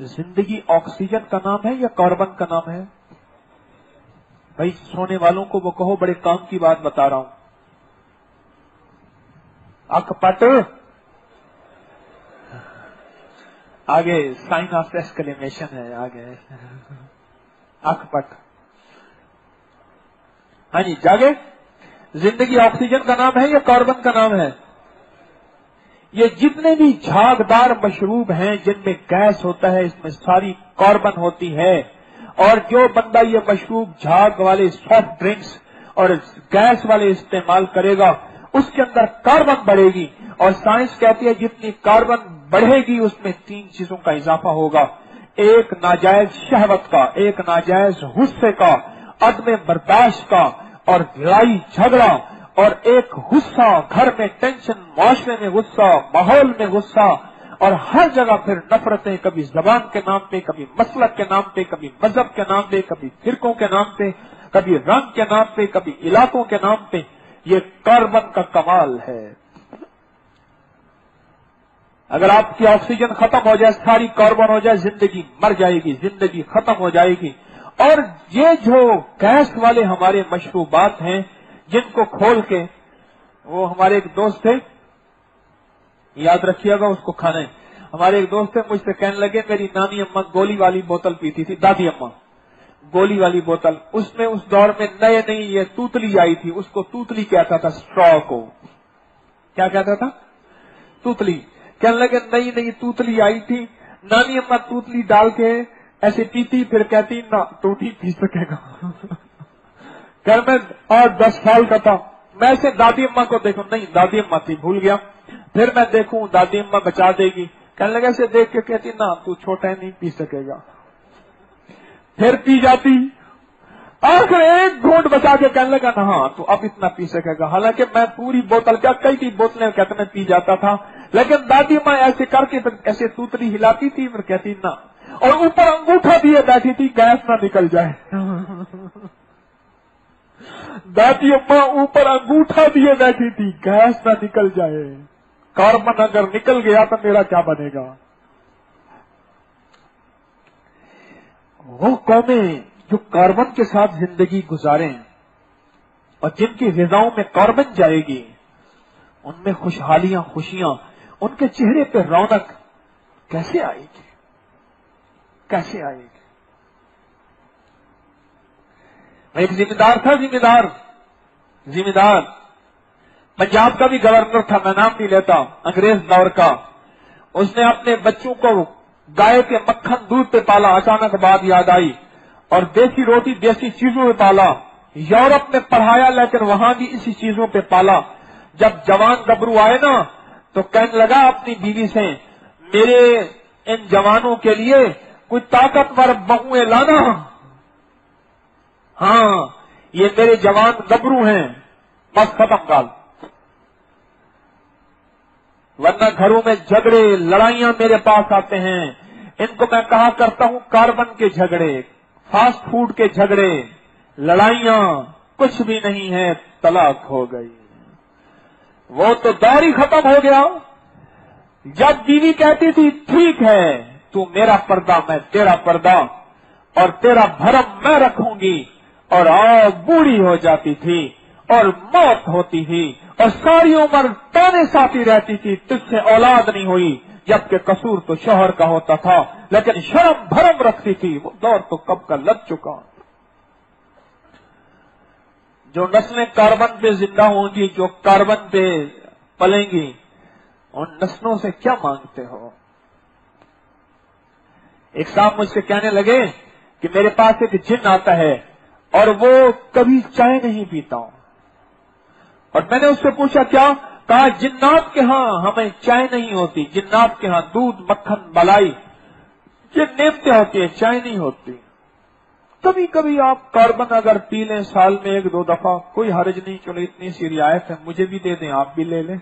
जिंदगी ऑक्सीजन का नाम है या कार्बन का नाम है? भाई सोने वालों को वो कहो, बड़े काम की बात बता रहा हूं। अकपट आगे साइन ऑफ एक्सक्लेमेशन है आगे। अकपट। हाँ जी, जागे। जिंदगी ऑक्सीजन का नाम है या कार्बन का नाम है? ये जितने भी झागदार मशरूब हैं जिनमें गैस होता है, इसमें सारी कार्बन होती है। और जो बंदा ये मशरूब झाग वाले सॉफ्ट ड्रिंक्स और गैस वाले इस्तेमाल करेगा, उसके अंदर कार्बन बढ़ेगी। और साइंस कहती है जितनी कार्बन बढ़ेगी उसमें 3 चीजों का इजाफा होगा। एक नाजायज शहवत का, एक नाजायज गुस्से का, अदम बर्दाश्त का और लड़ाई झगड़ा, और एक गुस्सा, घर में टेंशन, माशरे में गुस्सा, माहौल में गुस्सा, और हर जगह फिर नफरतें, कभी जबान के नाम पे, कभी मसलक के नाम पे, कभी मजहब के नाम पे, कभी फिरकों के नाम पे, कभी रंग के नाम पे, कभी इलाकों के नाम पे। ये कार्बन का कमाल है। अगर आपकी ऑक्सीजन खत्म हो जाए, सारी कार्बन हो जाए, जिंदगी मर जाएगी, जिंदगी खत्म हो जाएगी। और ये जो गैस वाले हमारे मशरूबात हैं, जिनको खोल के, वो हमारे एक दोस्त थे, याद रखिएगा उसको खाना है। हमारे एक दोस्त थे, मुझसे कहने लगे मेरी नानी अम्मा गोली वाली बोतल पीती थी, दादी अम्मा गोली वाली बोतल। उसमें उस दौर में नए नई ये तूतली आई थी, उसको तूतली कहता था, स्ट्रॉ को क्या कहता था? तूतली। कहने लगे नई नई तूतली आई थी, नानी अम्मा तूतली डाल के ऐसे पीती, फिर कहती ना तू नहीं पी सकेगा। कल मैं और 10 साल का था, मैं ऐसे दादी अम्मा को देखूं, नहीं दादी अम्मा थी, भूल गया। फिर मैं देखूं दादी अम्मा बचा देगी, कहने लगे ऐसे देख के कहती ना तू छोटा है, नहीं पी सकेगा। फिर पी जाती, आखिर एक घूंट बचा के कहने लगा ना हाँ तो अब इतना पी सकेगा। हालांकि मैं पूरी बोतल, क्या कई बोतलें कहते मैं पी जाता था, लेकिन दादी माँ ऐसे करके फिर ऐसे तूतली हिलाती थी, फिर कहती ना, और ऊपर अंगूठा दिए बैठी थी गैस ना निकल जाए। दादी अम्मा ऊपर अंगूठा दिए बैठी थी, गैस ना निकल जाए। कार्बन अगर निकल गया तो मेरा क्या बनेगा? वो कौमें जो कार्बन के साथ जिंदगी गुजारें और जिनकी ग़िज़ाओं में कार्बन जाएगी, उनमें खुशहालियां, खुशियां, उनके चेहरे पे रौनक कैसे आएगी? कैसे आएगी? एक जिम्मेदार था, जिम्मेदार पंजाब का भी गवर्नर था, मैं नाम नहीं लेता, अंग्रेज दौर का। उसने अपने बच्चों को गाय के मक्खन दूध पे पाला, अचानक बात याद आई, और देसी रोटी देसी चीजों पे पाला। यूरोप में पढ़ाया लेकिन वहां भी इसी चीजों पे पाला। जब जवान गबरू आए ना तो कहने लगा अपनी बीवी से, मेरे इन जवानों के लिए कोई ताकतवर बहुएं लाना। हाँ ये मेरे जवान गबरू हैं, बस खत्म गाल, वरना घरों में झगड़े लड़ाइयां मेरे पास आते हैं। इनको मैं कहा करता हूं कार्बन के झगड़े, फास्ट फूड के झगड़े, लड़ाइयां कुछ भी नहीं है, तलाक हो गई। वो तो दौर ही खत्म हो गया। जब बीवी कहती थी ठीक है तू मेरा पर्दा मैं तेरा पर्दा, और तेरा भरम मैं रखूंगी, और आग बूढ़ी हो जाती थी और मौत होती थी और सारी उम्र ताने साथी रहती थी, तुझसे औलाद नहीं हुई, जबकि कसूर तो शौहर का होता था, लेकिन शर्म भरम रखती थी। वो दौर तो कब का लग चुका। जो नस्लें कार्बन पे जिंदा होंगी, जो कार्बन पे पलेंगी, उन नस्लों से क्या मांगते हो? एक साहब मुझसे कहने लगे कि मेरे पास एक जिन आता है और वो कभी चाय नहीं पीता हूं। और मैंने उससे पूछा क्या? कहा जिन्नात के यहां हमें चाय नहीं होती, जिन्नात के यहां दूध मक्खन मलाई ये नेमतें होती है, चाय नहीं होती। कभी कभी आप कार्बन अगर पी लें साल में 1-2 दफा, कोई हर्ज नहीं, चलो इतनी सी रियायत है, मुझे भी दे दें, आप भी ले लें।